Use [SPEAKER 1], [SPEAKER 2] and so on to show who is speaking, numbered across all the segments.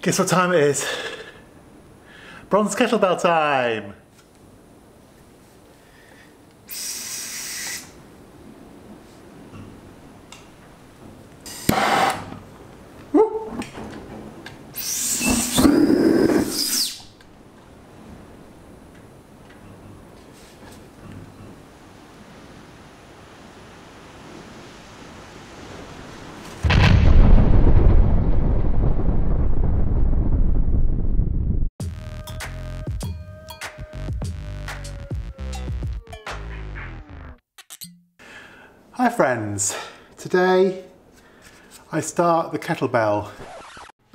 [SPEAKER 1] Guess what time it is? Bronze kettlebell time! Woo. Hi friends, today I start the kettlebell.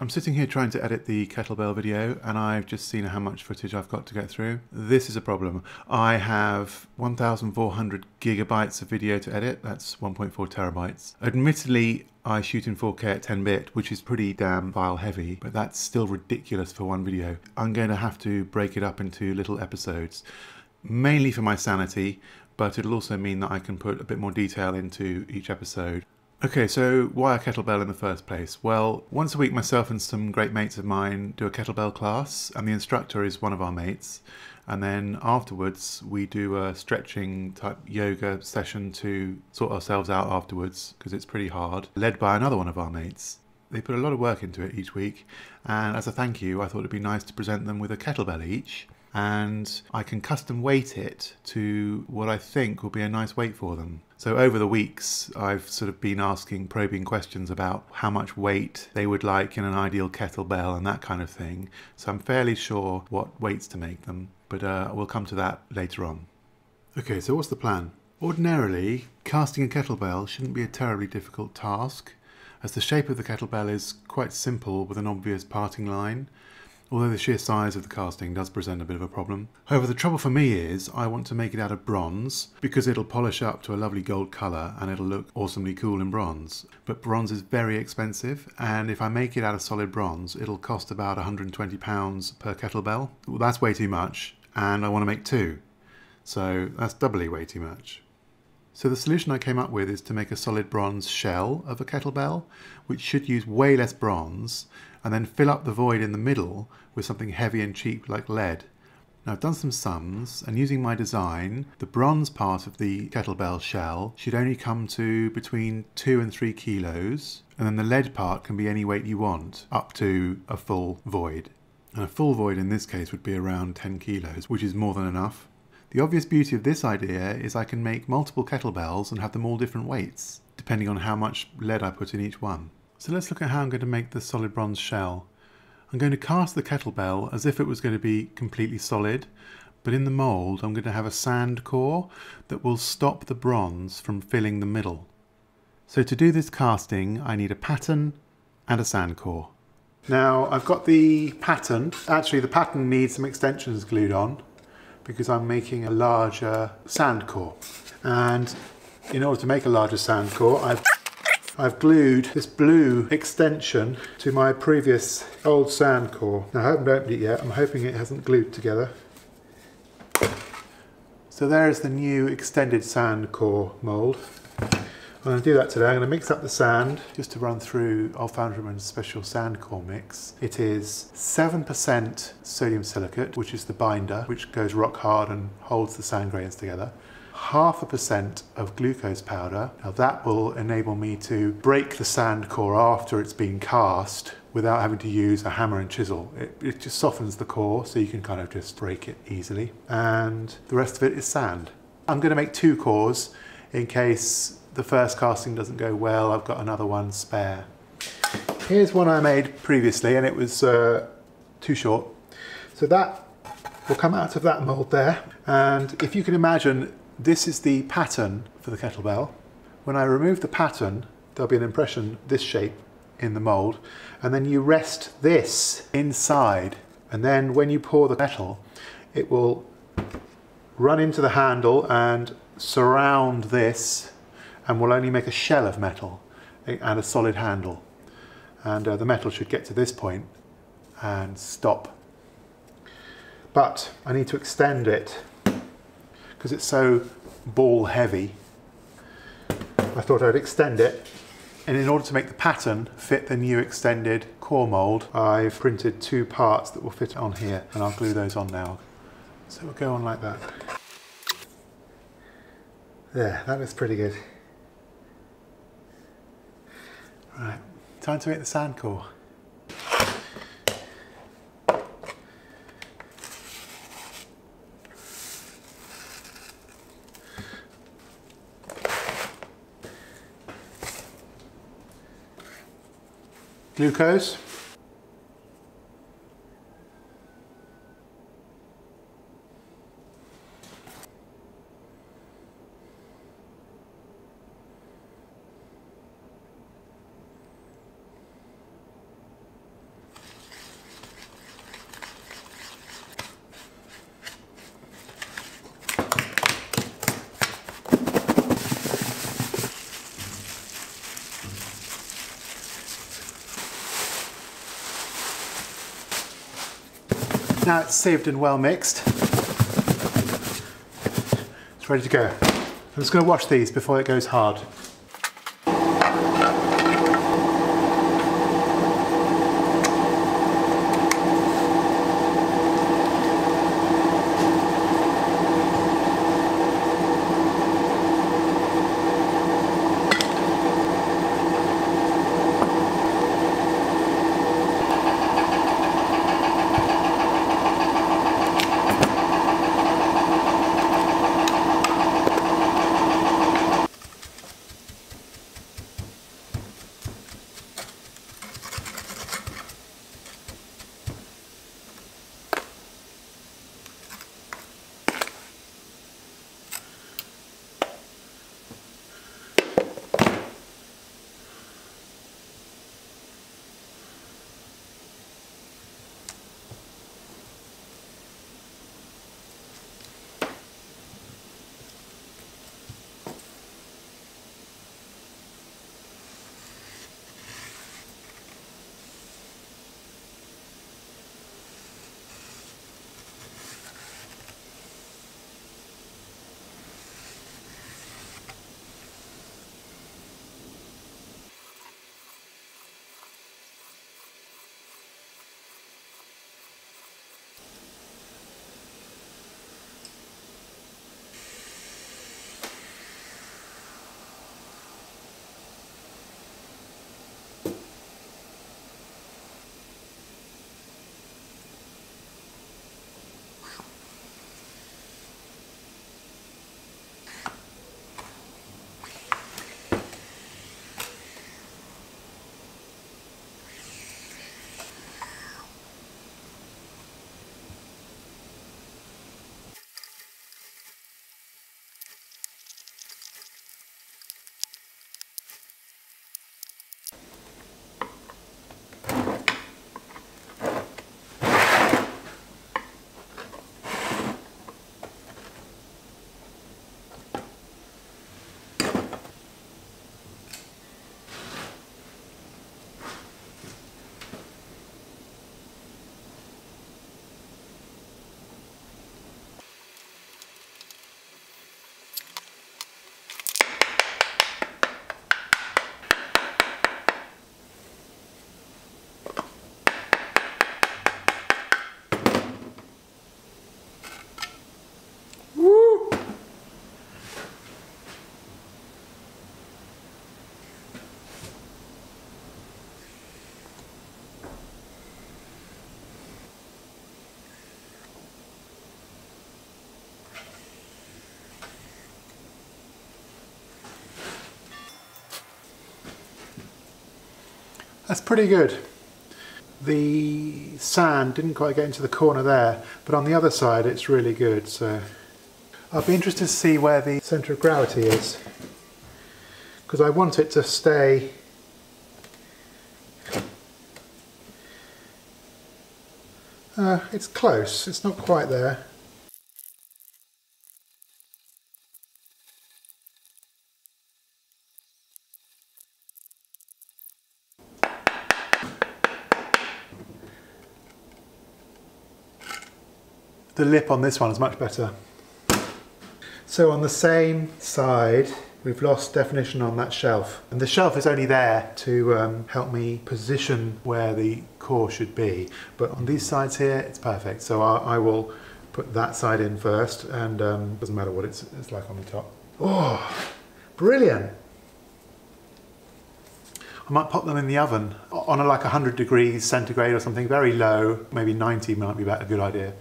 [SPEAKER 1] I'm sitting here trying to edit the kettlebell video and I've just seen how much footage I've got to get through. This is a problem. I have 1,400 gigabytes of video to edit, that's 1.4 terabytes. Admittedly, I shoot in 4K at 10-bit, which is pretty damn file heavy, but that's still ridiculous for one video. I'm going to have to break it up into little episodes, mainly for my sanity, but it'll also mean that I can put a bit more detail into each episode. Okay, so why a kettlebell in the first place? Well, once a week myself and some great mates of mine do a kettlebell class, and the instructor is one of our mates. And then afterwards we do a stretching type yoga session to sort ourselves out afterwards, because it's pretty hard, led by another one of our mates. They put a lot of work into it each week, and as a thank you I thought it'd be nice to present them with a kettlebell each. And I can custom weight it to what I think will be a nice weight for them. So over the weeks I've sort of been asking probing questions about how much weight they would like in an ideal kettlebell and that kind of thing. So I'm fairly sure what weights to make them, but we'll come to that later on. Okay, so what's the plan? Ordinarily, casting a kettlebell shouldn't be a terribly difficult task, as the shape of the kettlebell is quite simple with an obvious parting line, although the sheer size of the casting does present a bit of a problem. However, the trouble for me is I want to make it out of bronze because it'll polish up to a lovely gold colour and it'll look awesomely cool in bronze. But bronze is very expensive, and if I make it out of solid bronze it'll cost about £120 per kettlebell. Well, that's way too much, and I want to make two, so that's doubly way too much. So the solution I came up with is to make a solid bronze shell of a kettlebell, which should use way less bronze, and then fill up the void in the middle with something heavy and cheap like lead. Now I've done some sums, and using my design, the bronze part of the kettlebell shell should only come to between 2 and 3 kilos, and then the lead part can be any weight you want, up to a full void. And a full void in this case would be around 10 kilos, which is more than enough. The obvious beauty of this idea is I can make multiple kettlebells and have them all different weights, depending on how much lead I put in each one. So let's look at how I'm going to make the solid bronze shell. I'm going to cast the kettlebell as if it was going to be completely solid, but in the mould I'm going to have a sand core that will stop the bronze from filling the middle. So to do this casting I need a pattern and a sand core. Now I've got the pattern. Actually the pattern needs some extensions glued on because I'm making a larger sand core, and in order to make a larger sand core I've glued this blue extension to my previous old sand core. Now I haven't opened it yet, I'm hoping it hasn't glued together. So there's the new extended sand core mould. I'm going to do that today. I'm going to mix up the sand just to run through Old Foundryman's special sand core mix. It is 7% sodium silicate, which is the binder, which goes rock hard and holds the sand grains together. 0.5% of glucose powder. Now that will enable me to break the sand core after it's been cast without having to use a hammer and chisel. It just softens the core so you can kind of just break it easily. And the rest of it is sand. I'm going to make 2 cores in case the first casting doesn't go well. I've got another one spare. Here's one I made previously and it was too short. So that will come out of that mould there. And if you can imagine, this is the pattern for the kettlebell. When I remove the pattern, there'll be an impression this shape in the mould, and then you rest this inside, and then when you pour the metal, it will run into the handle and surround this, and will only make a shell of metal and a solid handle. And the metal should get to this point and stop. But I need to extend it because it's so ball heavy. I thought I'd extend it, and in order to make the pattern fit the new extended core mould, I've printed 2 parts that will fit on here, and I'll glue those on now. So we'll go on like that. There, that looks pretty good. Right, time to make the sandcore. Glucose. Now it's sieved and well mixed. It's ready to go. I'm just going to wash these before it goes hard. That's pretty good. The sand didn't quite get into the corner there, but on the other side it's really good. So I'll be interested to see where the centre of gravity is, because I want it to stay it's close, it's not quite there. The lip on this one is much better. So on the same side, we've lost definition on that shelf. And the shelf is only there to help me position where the core should be. But on these sides here, it's perfect. So I will put that side in first, and doesn't matter what it's like on the top. Oh, brilliant. I might pop them in the oven on like 100 degrees centigrade or something, very low, maybe 90 might be a good idea,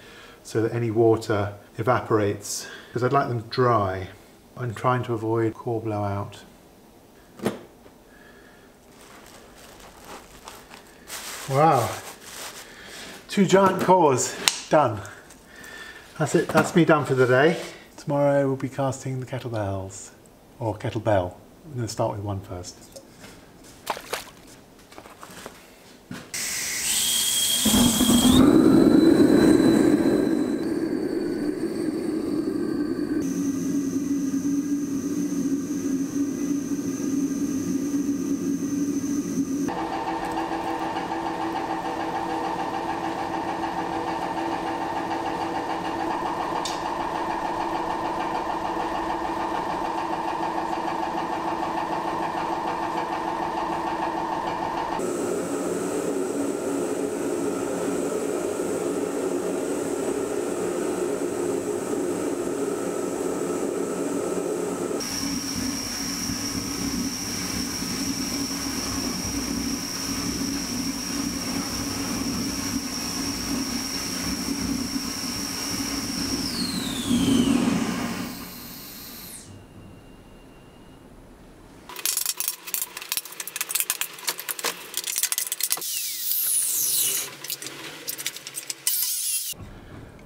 [SPEAKER 1] so that any water evaporates, because I'd like them dry. I'm trying to avoid core blowout. Wow, 2 giant cores, done. That's it, that's me done for the day. Tomorrow we'll be casting the kettlebells, or kettlebell. I'm going to start with one first.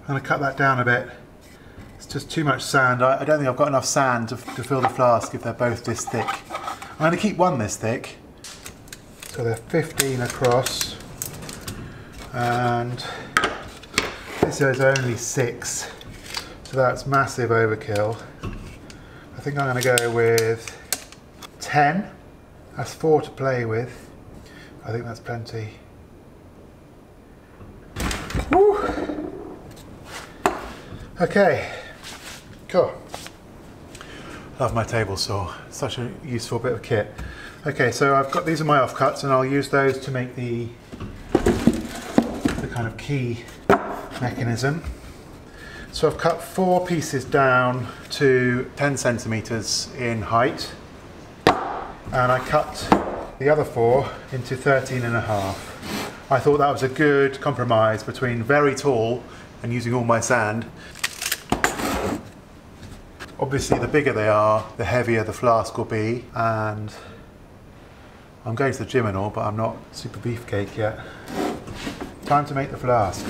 [SPEAKER 1] I'm going to cut that down a bit. It's just too much sand. I don't think I've got enough sand to fill the flask if they're both this thick. I'm going to keep one this thick. So they're 15 across. And this is only 6. So that's massive overkill. I think I'm going to go with 10. That's 4 to play with. I think that's plenty. Woo! Okay, cool. Love my table saw, such a useful bit of kit. Okay, so I've got, these are my offcuts, and I'll use those to make the kind of key mechanism. So I've cut 4 pieces down to 10 centimeters in height, and I cut the other 4 into 13.5. I thought that was a good compromise between very tall and using all my sand. Obviously, the bigger they are, the heavier the flask will be, and I'm going to the gym and all, but I'm not super beefcake yet. Time to make the flask.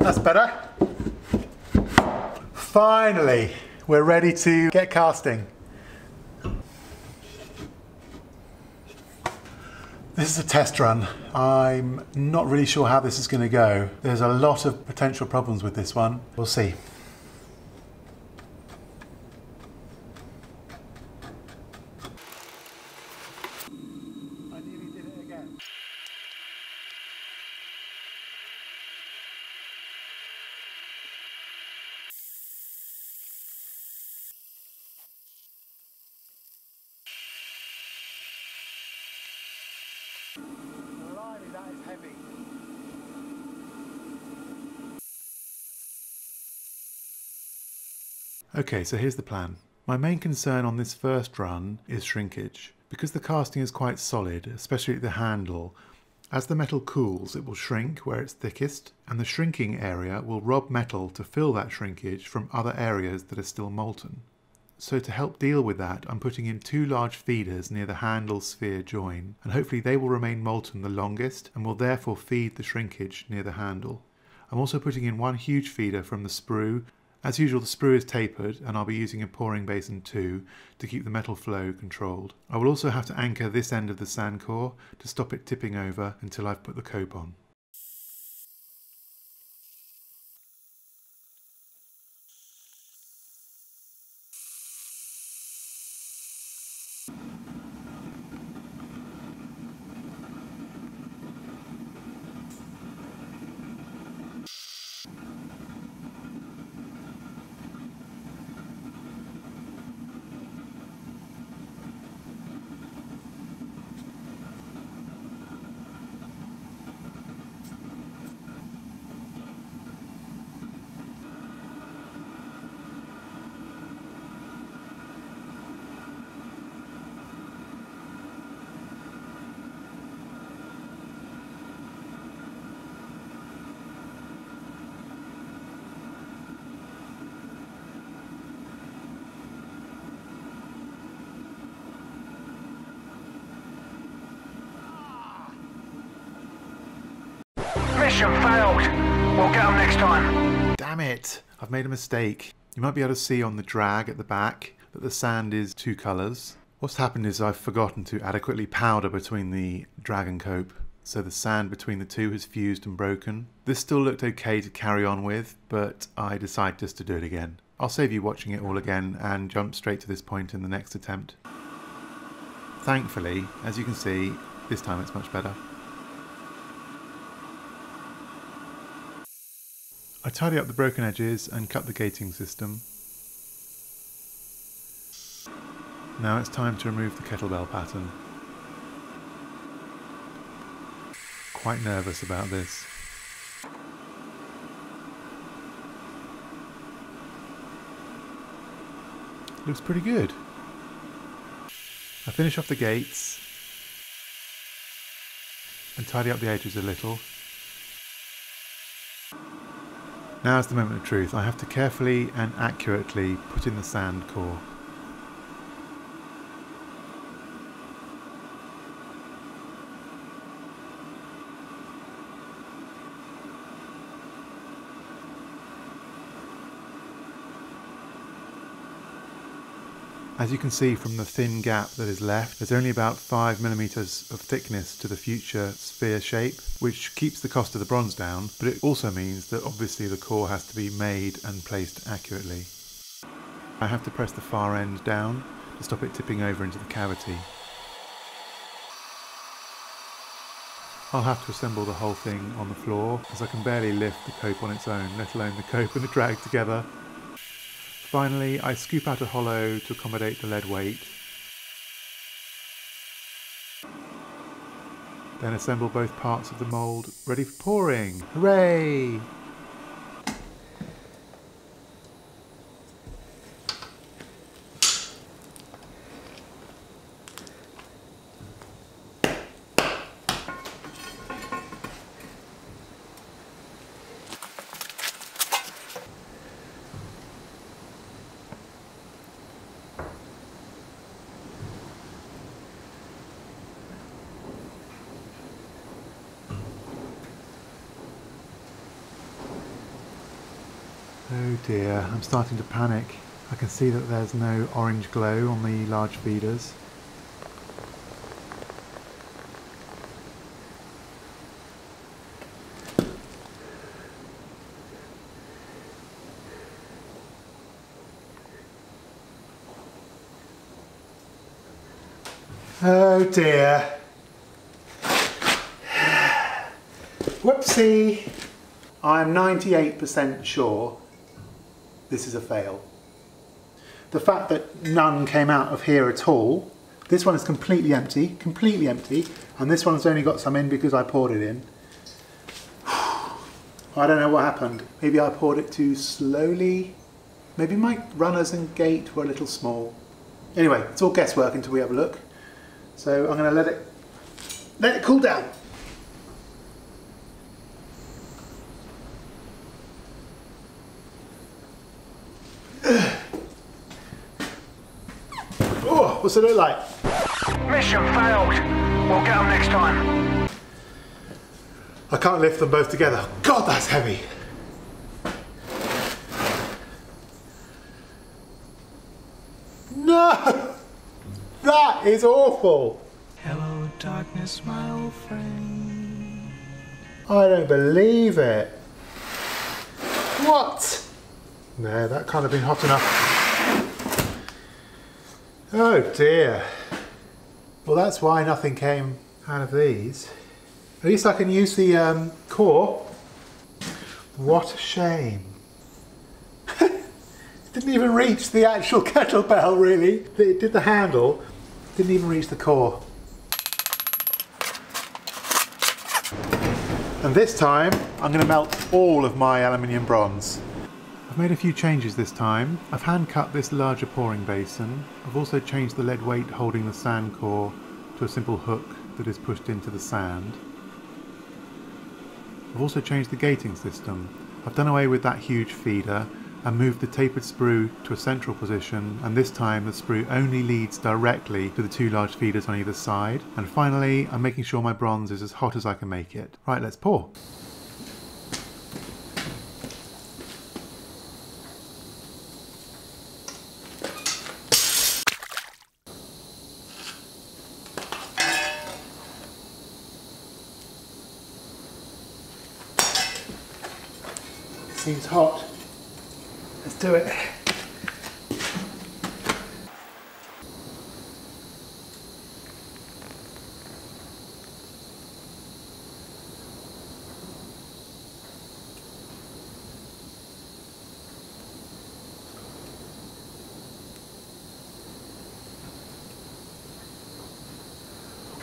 [SPEAKER 1] That's better. Finally, we're ready to get casting. This is a test run. I'm not really sure how this is going to go. There's a lot of potential problems with this one. We'll see. I nearly did it again. Blimey, that is heavy. Okay, so here's the plan. My main concern on this first run is shrinkage. Because the casting is quite solid, especially at the handle, as the metal cools it will shrink where it's thickest, and the shrinking area will rob metal to fill that shrinkage from other areas that are still molten. So to help deal with that, I'm putting in 2 large feeders near the handle sphere join, and hopefully they will remain molten the longest and will therefore feed the shrinkage near the handle. I'm also putting in one huge feeder from the sprue. As usual, the sprue is tapered, and I'll be using a pouring basin too to keep the metal flow controlled. I will also have to anchor this end of the sandcore to stop it tipping over until I've put the cope on.
[SPEAKER 2] Mission failed. We'll get them next time.
[SPEAKER 1] Damn it! I've made a mistake. You might be able to see on the drag at the back that the sand is two colours. What's happened is I've forgotten to adequately powder between the drag and cope, so the sand between the two has fused and broken. This still looked okay to carry on with, but I decided just to do it again. I'll save you watching it all again and jump straight to this point in the next attempt. Thankfully, as you can see, this time it's much better. I tidy up the broken edges and cut the gating system. Now it's time to remove the kettlebell pattern. Quite nervous about this. Looks pretty good. I finish off the gates and tidy up the edges a little. Now is the moment of truth. I have to carefully and accurately put in the sand core. As you can see from the thin gap that is left, there's only about 5mm of thickness to the future sphere shape, which keeps the cost of the bronze down, but it also means that obviously the core has to be made and placed accurately. I have to press the far end down to stop it tipping over into the cavity. I'll have to assemble the whole thing on the floor, as I can barely lift the cope on its own, let alone the cope and the drag together. Finally, I scoop out a hollow to accommodate the lead weight. Then assemble both parts of the mould, ready for pouring. Hooray! Oh dear, I'm starting to panic. I can see that there's no orange glow on the large feeders. Oh dear. Whoopsie. I'm 98% sure this is a fail. The fact that none came out of here at all, this one is completely empty, and this one's only got some in because I poured it in. I don't know what happened. Maybe I poured it too slowly. Maybe my runners and gate were a little small. Anyway, it's all guesswork until we have a look. So I'm going to let it cool down. Oh, what's it look like?
[SPEAKER 2] Mission failed. We'll get them next time.
[SPEAKER 1] I can't lift them both together. God, that's heavy. That is awful.
[SPEAKER 3] Hello, darkness, my old friend.
[SPEAKER 1] I don't believe it. What? No, that can't have been hot enough. Oh dear. Well, that's why nothing came out of these. At least I can use the core. What a shame. It didn't even reach the actual kettlebell, really. It did the handle, didn't even reach the core. And this time, I'm going to melt all of my aluminium bronze. I've made a few changes this time. I've hand cut this larger pouring basin. I've also changed the lead weight holding the sand core to a simple hook that is pushed into the sand. I've also changed the gating system. I've done away with that huge feeder and moved the tapered sprue to a central position, and this time the sprue only leads directly to the two large feeders on either side. And finally, I'm making sure my bronze is as hot as I can make it. Right, let's pour. Seems hot. Let's do it.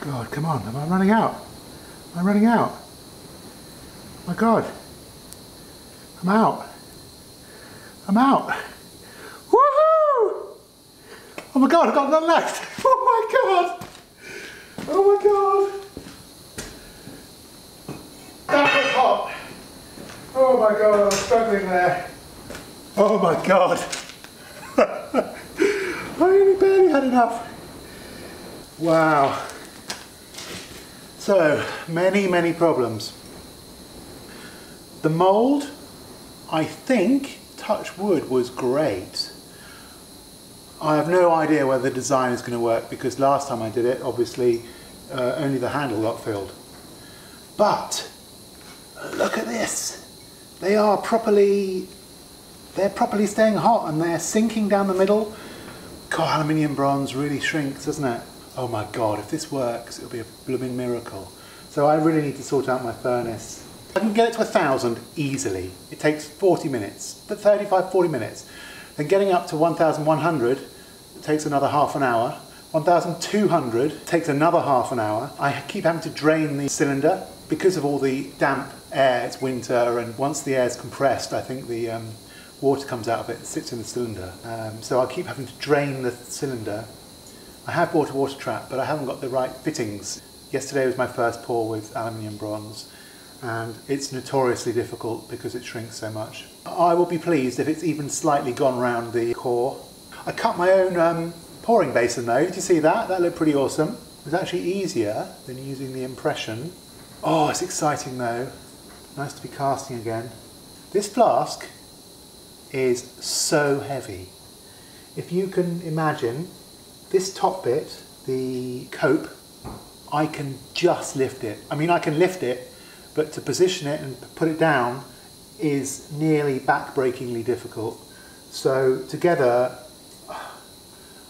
[SPEAKER 1] Oh God, come on, am I running out? Am I running out? My God. I'm out. I'm out. Woohoo! Oh my God, I've got none left. Oh my God. Oh my God. That was hot. Oh my God, I was struggling there. Oh my God. I only barely had enough. Wow. So, many problems. The mould, I think, touch wood, was great. I have no idea whether the design is going to work because last time I did it, obviously, only the handle got filled. But look at this. They're properly staying hot and they're sinking down the middle. God, aluminium bronze really shrinks, doesn't it? Oh my God, if this works, it'll be a blooming miracle. So I really need to sort out my furnace. I can get it to 1,000 easily. It takes 40 minutes, but 35, 40 minutes. Then getting up to 1,100 takes another half an hour. 1,200 takes another half an hour. I keep having to drain the cylinder because of all the damp air. It's winter, and once the air is compressed, I think the water comes out of it and sits in the cylinder. So I keep having to drain the cylinder. I have bought a water trap, but I haven't got the right fittings. Yesterday was my first pour with aluminium bronze, and it's notoriously difficult because it shrinks so much. I will be pleased if it's even slightly gone round the core. I cut my own pouring basin though. Did you see that? That looked pretty awesome. It was actually easier than using the impression. Oh, it's exciting though. Nice to be casting again. This flask is so heavy. If you can imagine, this top bit, the cope, I can just lift it. I mean, I can lift it, but to position it and put it down is nearly back-breakingly difficult. So together,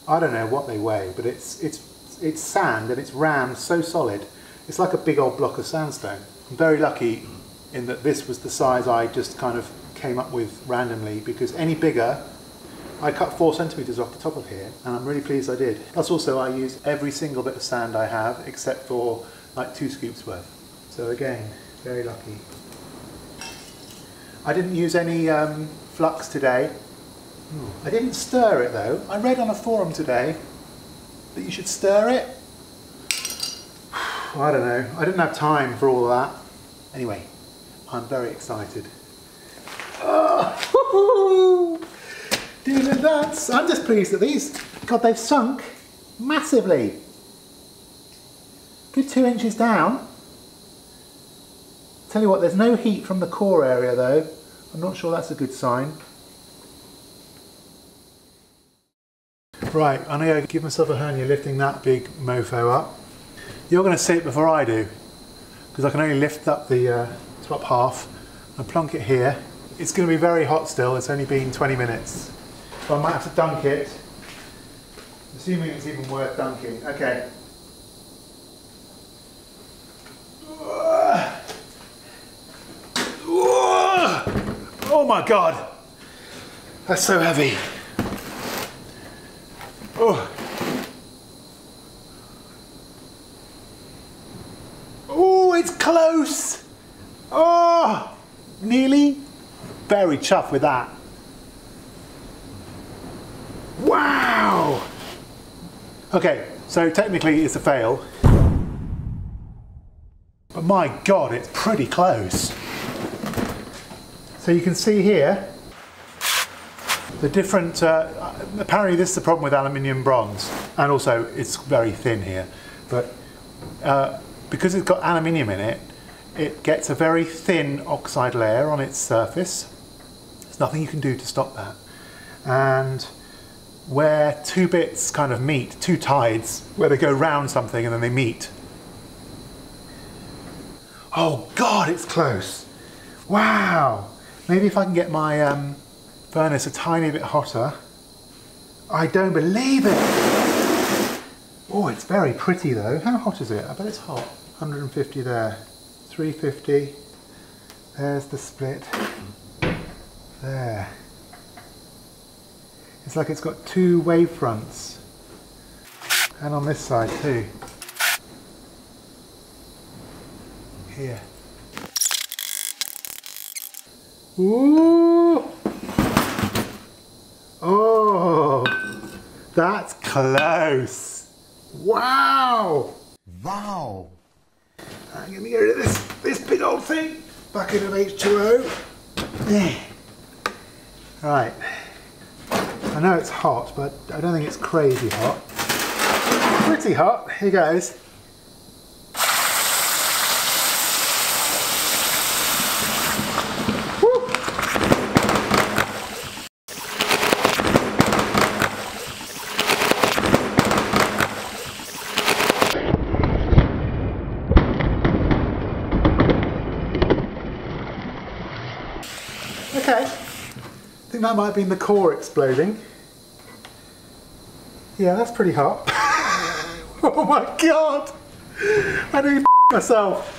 [SPEAKER 1] I don't know what they weigh, but it's sand and it's rammed so solid. It's like a big old block of sandstone. I'm very lucky in that this was the size I just kind of came up with randomly, because any bigger, I cut 4 centimetres off the top of here, and I'm really pleased I did. Plus also I used every single bit of sand I have, except for like 2 scoops worth. So again, very lucky. I didn't use any flux today. I didn't stir it though. I read on a forum today that you should stir it. I don't know. I didn't have time for all of that. Anyway, I'm very excited. Oh, doing that. I'm just pleased that these, God, they've sunk massively. Good 2 inches down. Tell you what, there's no heat from the core area though. I'm not sure that's a good sign. Right, I'm going to give myself a hernia lifting that big mofo up. You're going to see it before I do, because I can only lift up the top half and plonk it here. It's going to be very hot still, it's only been 20 minutes. So I might have to dunk it, assuming it's even worth dunking. Okay. Oh my God, that's so heavy. Oh. Oh, it's close. Oh, nearly. Very chuffed with that. Wow. Okay, so technically it's a fail. But my God, it's pretty close. So you can see here the different, apparently this is the problem with aluminium bronze, and also it's very thin here, but because it's got aluminium in it, it gets a very thin oxide layer on its surface. There's nothing you can do to stop that. And where two bits kind of meet, two tides, where they go round something and then they meet. Oh God, it's close. Wow. Maybe if I can get my furnace a tiny bit hotter. I don't believe it. Oh, it's very pretty though. How hot is it? I bet it's hot. 150 there. 350. There's the split. There. It's like it's got two wave fronts. And on this side too. Here. Ooh! Oh! That's close! Wow! Wow! I'm going to get rid of this big old thing. Bucket of H2O. There. Right. I know it's hot, but I don't think it's crazy hot. Pretty hot. Here goes. Okay, I think that might have been the core exploding. Yeah, that's pretty hot. Oh my God! I nearly myself.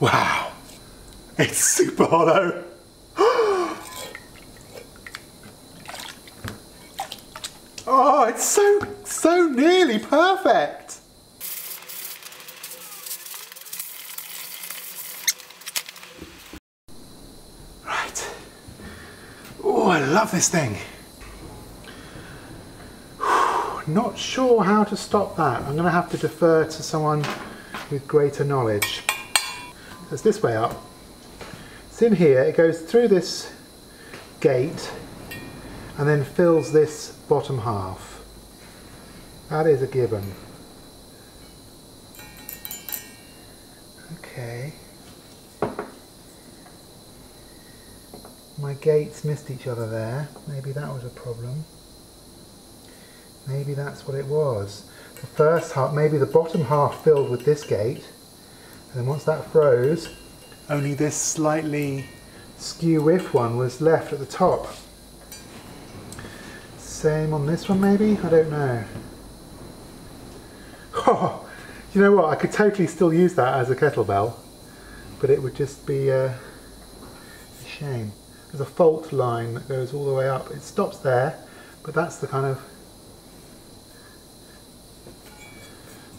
[SPEAKER 1] Wow, it's super hollow. Oh, it's so nearly perfect. Oh, I love this thing. Not sure how to stop that. I'm going to have to defer to someone with greater knowledge. It's this way up. It's in here, it goes through this gate and then fills this bottom half. That is a given. Okay. My gates missed each other there. Maybe that was a problem. Maybe that's what it was. The first half, maybe the bottom half filled with this gate, and then once that froze, only this slightly skew whiff one was left at the top. Same on this one maybe? I don't know. Oh, you know what? I could totally still use that as a kettlebell, but it would just be a shame. There's a fault line that goes all the way up. It stops there, but that's the kind of...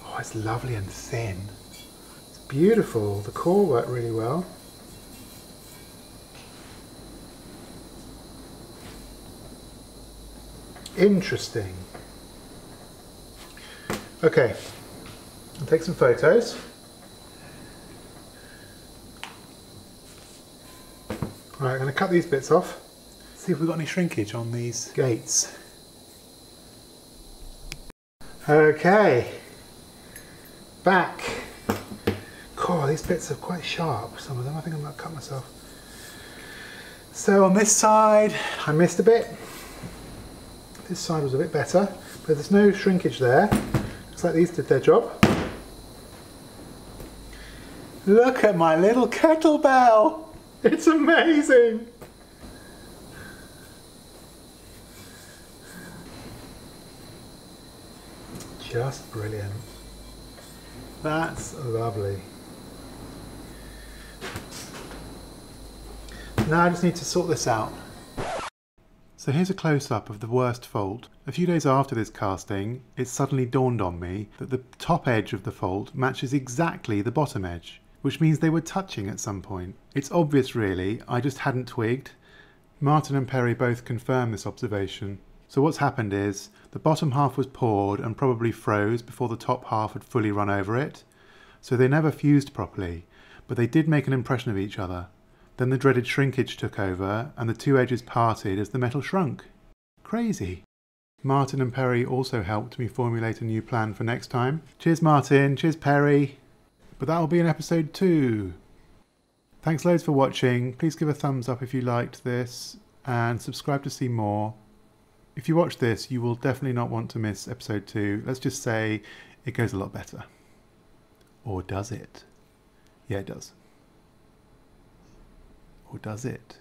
[SPEAKER 1] Oh, it's lovely and thin. It's beautiful. The core worked really well. Interesting. Okay, I'll take some photos. Right, I'm going to cut these bits off. See if we've got any shrinkage on these gates. Okay, back. Oh, these bits are quite sharp, some of them. I think I might cut myself. So on this side, I missed a bit. This side was a bit better, but there's no shrinkage there. Looks like these did their job. Look at my little kettlebell! It's amazing! Just brilliant. That's lovely. Now I just need to sort this out. So here's a close-up of the worst fault. A few days after this casting, it suddenly dawned on me that the top edge of the fault matches exactly the bottom edge, which means they were touching at some point. It's obvious really, I just hadn't twigged. Martin and Perry both confirmed this observation. So what's happened is, the bottom half was poured and probably froze before the top half had fully run over it. So they never fused properly, but they did make an impression of each other. Then the dreaded shrinkage took over and the two edges parted as the metal shrunk. Crazy. Martin and Perry also helped me formulate a new plan for next time. Cheers Martin, cheers Perry. But that'll be in episode 2. Thanks loads for watching. Please give a thumbs up if you liked this and subscribe to see more. If you watch this, you will definitely not want to miss episode 2. Let's just say it goes a lot better. Or does it? Yeah, it does. Or does it?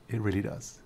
[SPEAKER 1] It really does.